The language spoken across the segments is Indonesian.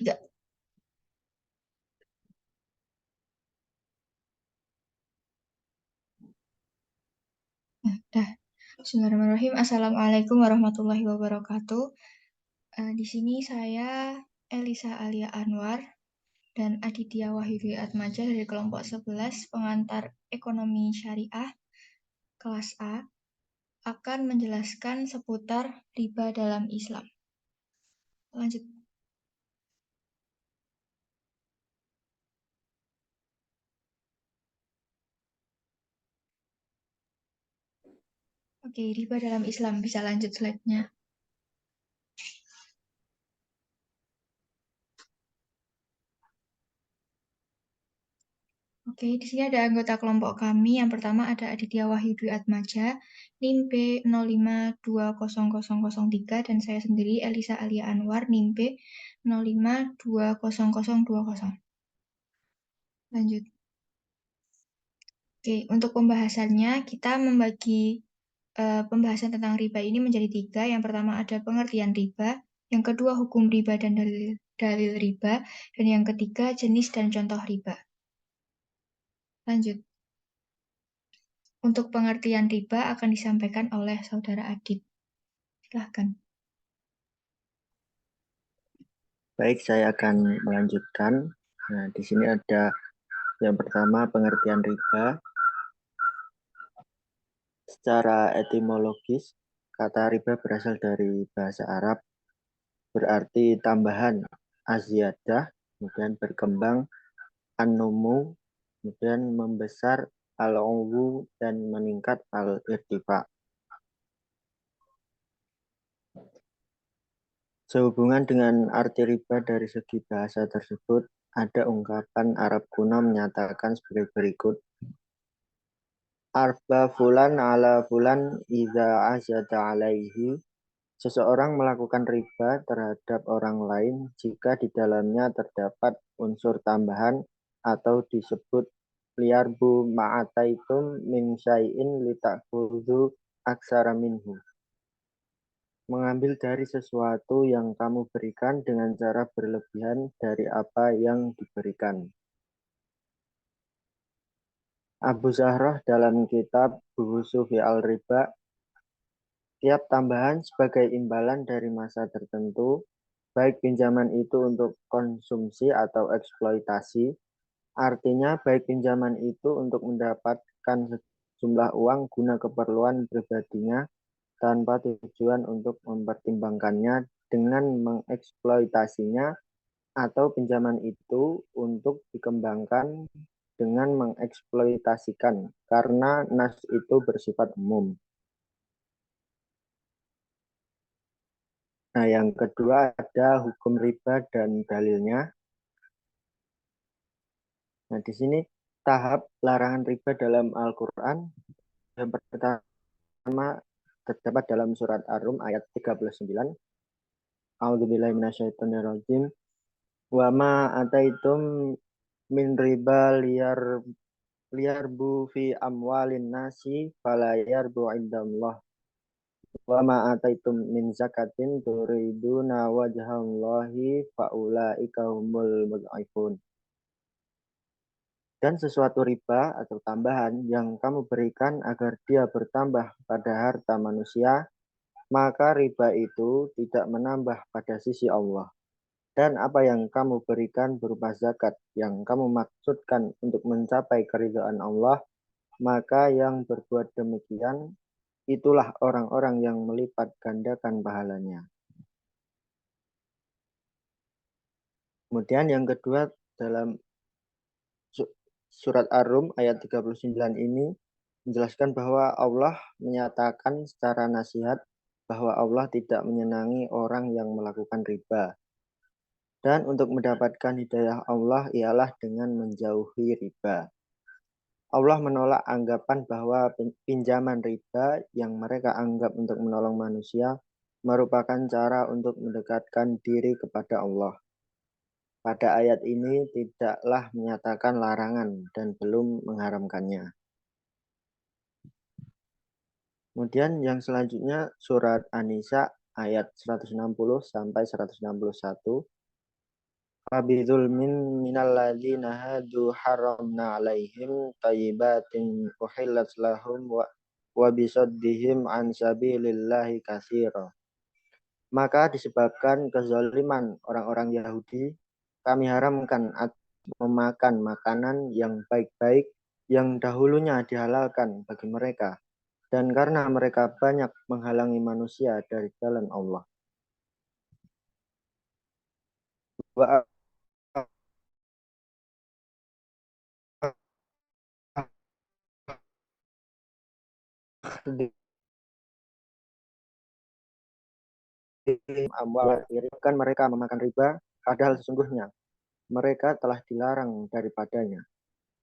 Ya. Dah. Bismillahirrahmanirrahim. Assalamualaikum warahmatullahi wabarakatuh. Di sini saya Elisa Alia Anwar dan Aditya Wahyudi Atmaja dari kelompok 11 pengantar ekonomi syariah kelas A akan menjelaskan seputar riba dalam Islam. Lanjut. Oke, riba dalam Islam. Bisa lanjut slide-nya. Oke, di sini ada anggota kelompok kami. Yang pertama ada Aditya Wahyudi Atmaja, NIM P05200003, dan saya sendiri Elisa Alia Anwar, NIM P05200020. Lanjut. Oke, untuk pembahasannya kita membagi pembahasan tentang riba ini menjadi 3. Yang pertama ada pengertian riba, yang kedua hukum riba dan dalil riba, dan yang ketiga jenis dan contoh riba. Lanjut. Untuk pengertian riba akan disampaikan oleh Saudara Adit. Silahkan. Baik, saya akan melanjutkan. Nah, di sini ada yang pertama pengertian riba. Secara etimologis, kata riba berasal dari bahasa Arab, berarti tambahan aziyadah, kemudian berkembang an-numu, kemudian membesar al-uwu dan meningkat al-irtifa. Sehubungan dengan arti riba dari segi bahasa tersebut, ada ungkapan Arab kuno menyatakan sebagai berikut. Arba fulan ala fulan iza azada alaihi. Seseorang melakukan riba terhadap orang lain jika di dalamnya terdapat unsur tambahan atau disebut liarbu ma'ataitum min syai'in litakhudu aksara minhu. Mengambil dari sesuatu yang kamu berikan dengan cara berlebihan dari apa yang diberikan. Abu Zahrah dalam kitab Buhusu fi al-Riba, tiap tambahan sebagai imbalan dari masa tertentu, baik pinjaman itu untuk konsumsi atau eksploitasi, artinya baik pinjaman itu untuk mendapatkan sejumlah uang guna keperluan pribadinya tanpa tujuan untuk mempertimbangkannya dengan mengeksploitasinya, atau pinjaman itu untuk dikembangkan dengan mengeksploitasikan, karena nas itu bersifat umum. Nah, yang kedua ada hukum riba dan dalilnya. Nah, di sini tahap larangan riba dalam Al-Quran yang pertama terdapat dalam surat Ar-Rum ayat 39. A'udzubillahi minasyaitonirrajim. Wa ma ataitum min riba liyarbu fi amwalin nasi fala yarbu indallah. Wa ma ataitum min zakatin turiduna wajhallahi faulaika humul mud'ifun. Dan sesuatu riba atau tambahan yang kamu berikan agar dia bertambah pada harta manusia, maka riba itu tidak menambah pada sisi Allah. Dan apa yang kamu berikan berupa zakat yang kamu maksudkan untuk mencapai keridhaan Allah, maka yang berbuat demikian itulah orang-orang yang melipat gandakan pahalanya. Kemudian yang kedua, dalam surat Ar-Rum ayat 39 ini menjelaskan bahwa Allah menyatakan secara nasihat bahwa Allah tidak menyenangi orang yang melakukan riba. Dan untuk mendapatkan hidayah Allah ialah dengan menjauhi riba. Allah menolak anggapan bahwa pinjaman riba yang mereka anggap untuk menolong manusia merupakan cara untuk mendekatkan diri kepada Allah. Pada ayat ini tidaklah menyatakan larangan dan belum mengharamkannya. Kemudian yang selanjutnya surat An-Nisa ayat 160 sampai 161. Fabidhulmin minalladzina hadu haramna alaihim thayyibatin uhillat lahum wa bisaddihim an sabilillahi katsira. Maka disebabkan kezaliman orang-orang Yahudi, kami haramkan memakan makanan yang baik-baik yang dahulunya dihalalkan bagi mereka. Dan karena mereka banyak menghalangi manusia dari jalan Allah. Wa amwal kan mereka memakan riba, padahal sesungguhnya mereka telah dilarang daripadanya.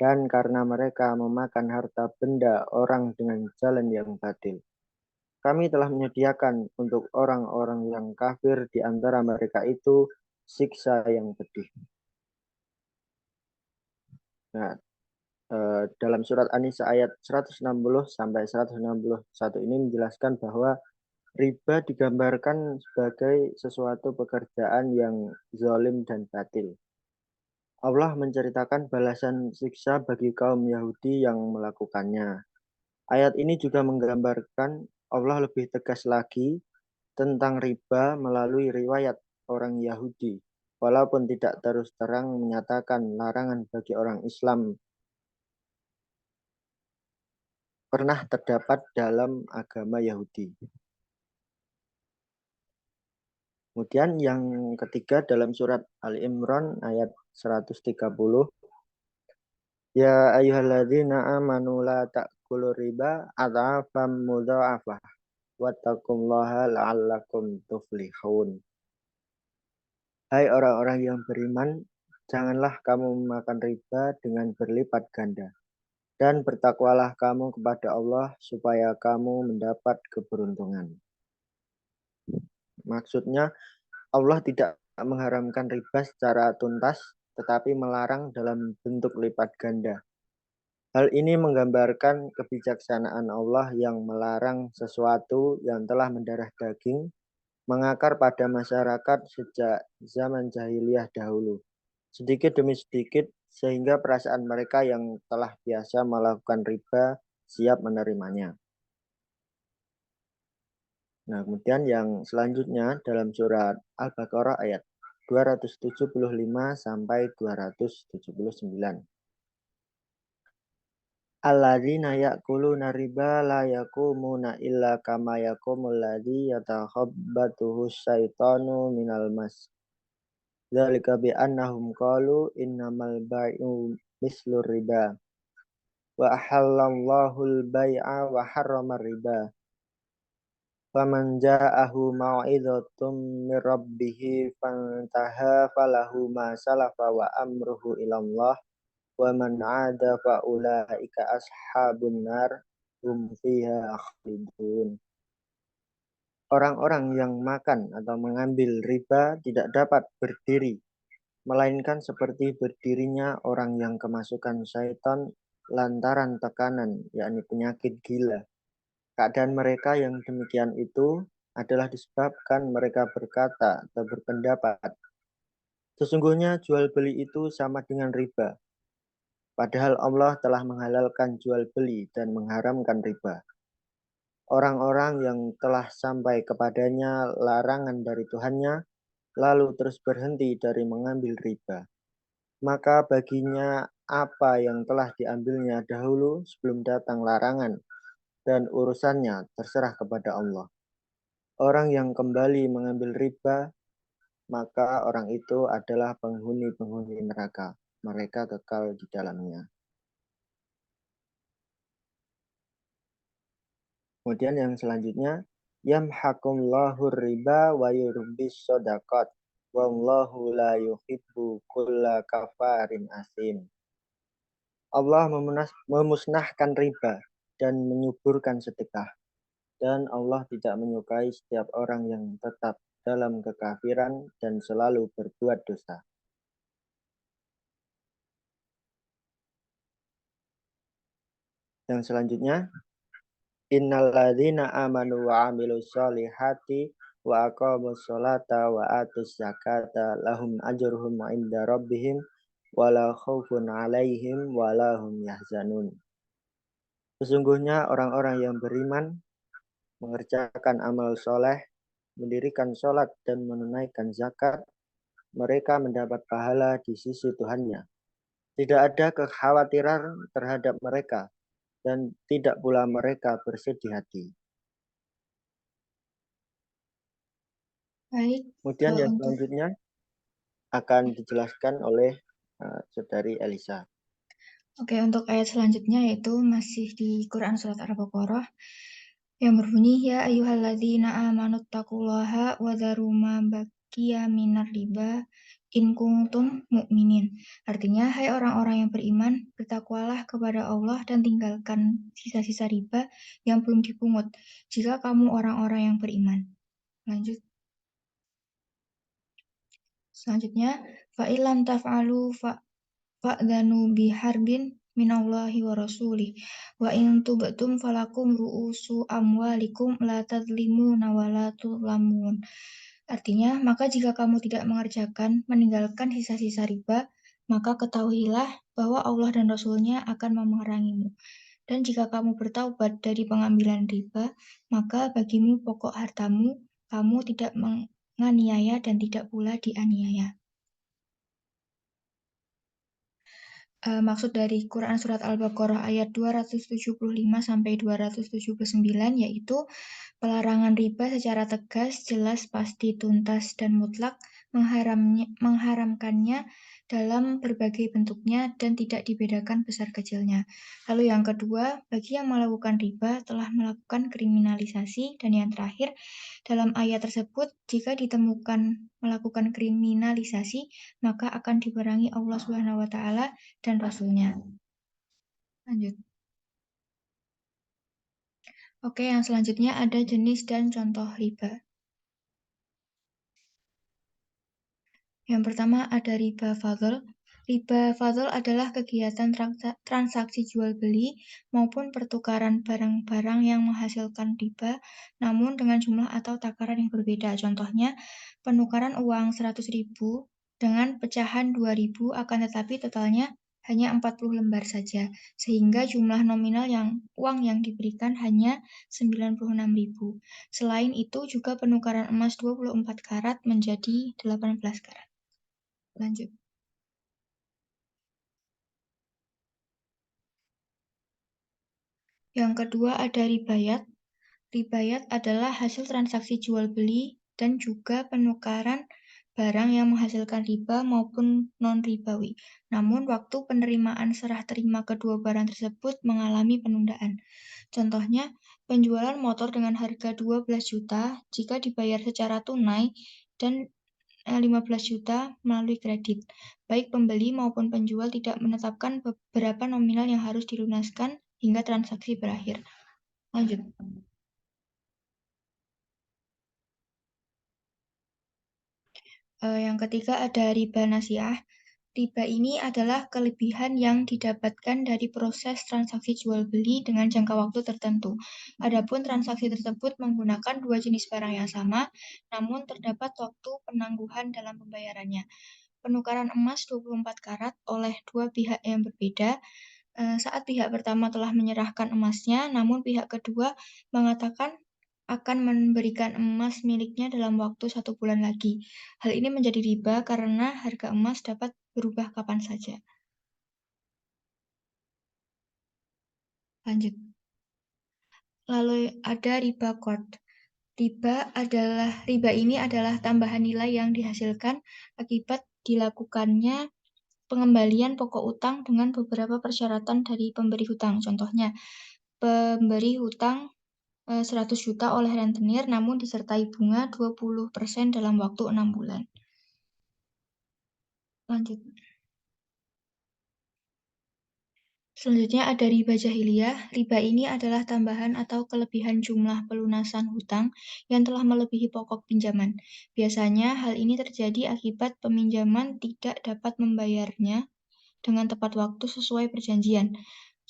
Dan karena mereka memakan harta benda orang dengan jalan yang batil. Kami telah menyediakan untuk orang-orang yang kafir di antara mereka itu siksa yang pedih. Nah, dalam surat An-Nisa ayat 160 sampai 161 ini menjelaskan bahwa riba digambarkan sebagai sesuatu pekerjaan yang zalim dan batil. Allah menceritakan balasan siksa bagi kaum Yahudi yang melakukannya. Ayat ini juga menggambarkan Allah lebih tegas lagi tentang riba melalui riwayat orang Yahudi, walaupun tidak terus terang menyatakan larangan bagi orang Islam pernah terdapat dalam agama Yahudi. Kemudian yang ketiga dalam surat Ali Imran ayat 130, ya ayyuhalladzina amanu la ta'kulu riba adhafam mudha'afah wattaqullaha la'allakum tuflihun. Hai orang-orang yang beriman, janganlah kamu memakan riba dengan berlipat ganda. Dan bertakwalah kamu kepada Allah supaya kamu mendapat keberuntungan. Maksudnya Allah tidak mengharamkan riba secara tuntas, tetapi melarang dalam bentuk lipat ganda. Hal ini menggambarkan kebijaksanaan Allah yang melarang sesuatu yang telah mendarah daging, mengakar pada masyarakat sejak zaman jahiliyah dahulu. Sedikit demi sedikit, sehingga perasaan mereka yang telah biasa melakukan riba siap menerimanya. Nah, kemudian yang selanjutnya dalam surat Al-Baqarah ayat 275 sampai 279. Alladzina ya'kuluna riba la yakumuna illa kama yakumul ladzi yatakhabbatuhu syaitanu minal mas. Dzalika bi annahum qalu innamal bai'u mislur riba. Wa ahallallahu al-bai'a wa harrama riba. Faman ja'ahu mau'izatun mir rabbih fantaha falahu ma salafa wa amruhu ilallah wa man 'ada fa ulaika ashabun nar hum fiha khalidun. Orang-orang yang makan atau mengambil riba tidak dapat berdiri melainkan seperti berdirinya orang yang kemasukan syaitan lantaran tekanan, yakni penyakit gila. Keadaan mereka yang demikian itu adalah disebabkan mereka berkata atau berpendapat, sesungguhnya jual beli itu sama dengan riba. Padahal Allah telah menghalalkan jual beli dan mengharamkan riba. Orang-orang yang telah sampai kepadanya larangan dari Tuhannya, lalu terus berhenti dari mengambil riba. Maka baginya apa yang telah diambilnya dahulu sebelum datang larangan, dan urusannya terserah kepada Allah. Orang yang kembali mengambil riba, maka orang itu adalah penghuni-penghuni neraka. Mereka kekal di dalamnya. Kemudian yang selanjutnya, yamhaqullahu riba wa yurbis shadaqat. Wallahu la yuhibbu kulla kafarin asim. Allah memusnahkan riba dan menyuburkan sedekah. Dan Allah tidak menyukai setiap orang yang tetap dalam kekafiran dan selalu berbuat dosa. Yang selanjutnya, innalladzina amanu wa amilus solihati wa aqamus sholata wa atus zakata lahum ajruhum 'inda rabbihim wala khaufun 'alaihim wala hum yahzanun. Sesungguhnya orang-orang yang beriman mengerjakan amal soleh, mendirikan sholat dan menunaikan zakat, mereka mendapat pahala di sisi Tuhannya. Tidak ada kekhawatiran terhadap mereka dan tidak pula mereka bersedih hati. Baik, Kemudian yang untuk selanjutnya akan dijelaskan oleh Saudari Elisa. Oke, untuk ayat selanjutnya yaitu masih di Quran Surat Al-Baqarah yang berbunyi, Ya ayyuhalladzina amanu taqullaha wa dharu ma baqiya minar riba in kuntum mu'minin. Artinya, hai orang-orang yang beriman, bertakwalah kepada Allah dan tinggalkan sisa-sisa riba yang belum dipungut, jika kamu orang-orang yang beriman. Lanjut. Selanjutnya, fa'ilam taf'alu fa'dhanu biharbin minallahi wa rasulih wa in tubtum falakum ru'usu amwalikum la tadlimuna wa la tudlamun. Artinya, maka jika kamu tidak meninggalkan sisa-sisa riba, maka ketahuilah bahwa Allah dan Rasul-Nya akan memerangimu. Dan jika kamu bertaubat dari pengambilan riba, maka bagimu pokok hartamu, kamu tidak menganiaya dan tidak pula dianiaya. Maksud dari Quran Surat Al-Baqarah ayat 275 sampai 279 yaitu pelarangan riba secara tegas, jelas, pasti, tuntas, dan mutlak, mengharamkannya dalam berbagai bentuknya dan tidak dibedakan besar kecilnya. Lalu yang kedua, bagi yang melakukan riba telah melakukan kriminalisasi, dan yang terakhir, dalam ayat tersebut, jika ditemukan melakukan kriminalisasi, maka akan diperangi Allah Subhanahu wa Ta'ala dan Rasul-Nya. Lanjut. Oke, yang selanjutnya ada jenis dan contoh riba. Yang pertama ada riba fadl. Riba fadl adalah kegiatan transaksi jual beli maupun pertukaran barang-barang yang menghasilkan riba, namun dengan jumlah atau takaran yang berbeda. Contohnya, penukaran uang 100.000 dengan pecahan 2.000 akan tetapi totalnya hanya 40 lembar saja, sehingga jumlah nominal uang yang diberikan hanya 96.000. Selain itu juga penukaran emas 24 karat menjadi 18 karat. Lanjut. Yang kedua ada ribayat. Ribayat adalah hasil transaksi jual beli dan juga penukaran barang yang menghasilkan riba maupun non-ribawi. Namun waktu penerimaan serah terima kedua barang tersebut mengalami penundaan. Contohnya, penjualan motor dengan harga 12 juta jika dibayar secara tunai dan 15 juta melalui kredit. Baik pembeli maupun penjual tidak menetapkan beberapa nominal yang harus dilunaskan hingga transaksi berakhir. Lanjut. Yang ketiga ada riba nasiah. Riba ini adalah kelebihan yang didapatkan dari proses transaksi jual beli dengan jangka waktu tertentu. Adapun transaksi tersebut menggunakan dua jenis barang yang sama, namun terdapat waktu penangguhan dalam pembayarannya. Penukaran emas 24 karat oleh dua pihak yang berbeda. Saat pihak pertama telah menyerahkan emasnya, namun pihak kedua mengatakan akan memberikan emas miliknya dalam waktu 1 bulan lagi. Hal ini menjadi riba karena harga emas dapat berubah kapan saja. Lanjut. Lalu ada riba qard. Riba ini adalah tambahan nilai yang dihasilkan akibat dilakukannya pengembalian pokok utang dengan beberapa persyaratan dari pemberi hutang. Contohnya, pemberi hutang 100 juta oleh rentenir namun disertai bunga 20% dalam waktu 6 bulan. Lanjut. Selanjutnya ada riba jahiliyah. Riba ini adalah tambahan atau kelebihan jumlah pelunasan hutang yang telah melebihi pokok pinjaman. Biasanya hal ini terjadi akibat peminjaman tidak dapat membayarnya dengan tepat waktu sesuai perjanjian.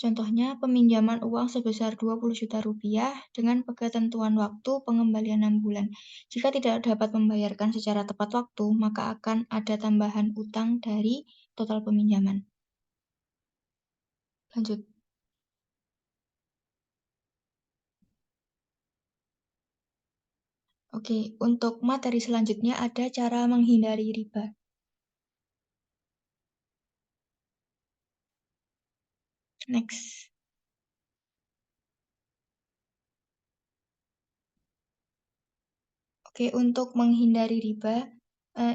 Contohnya, peminjaman uang sebesar 20 juta rupiah dengan ketentuan waktu pengembalian 6 bulan. Jika tidak dapat membayarkan secara tepat waktu, maka akan ada tambahan utang dari total peminjaman. Lanjut. Oke, untuk materi selanjutnya ada cara menghindari riba. Next. Oke, untuk menghindari riba,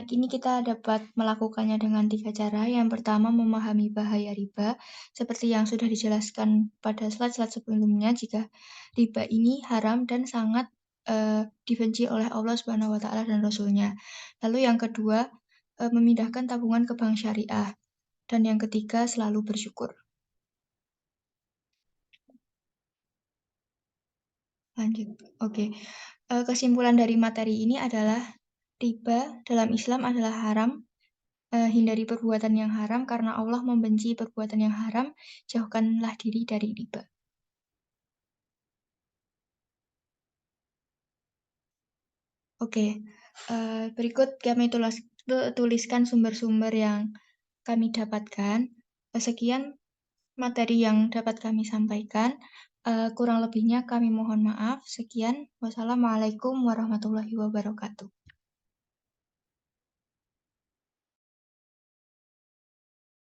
ini kita dapat melakukannya dengan 3 cara. Yang pertama, memahami bahaya riba, seperti yang sudah dijelaskan pada slide-slide sebelumnya, jika riba ini haram dan sangat dibenci oleh Allah Subhanahu wa Ta'ala dan Rasul-Nya. Lalu yang kedua, memindahkan tabungan ke bank syariah. Dan yang ketiga, selalu bersyukur. Lanjut. Oke. Kesimpulan dari materi ini adalah riba dalam Islam adalah haram. Hindari perbuatan yang haram karena Allah membenci perbuatan yang haram. Jauhkanlah diri dari riba. Oke. Berikut kami tuliskan sumber-sumber yang kami dapatkan. Sekian materi yang dapat kami sampaikan. Kurang lebihnya kami mohon maaf. Sekian. Wassalamualaikum warahmatullahi wabarakatuh.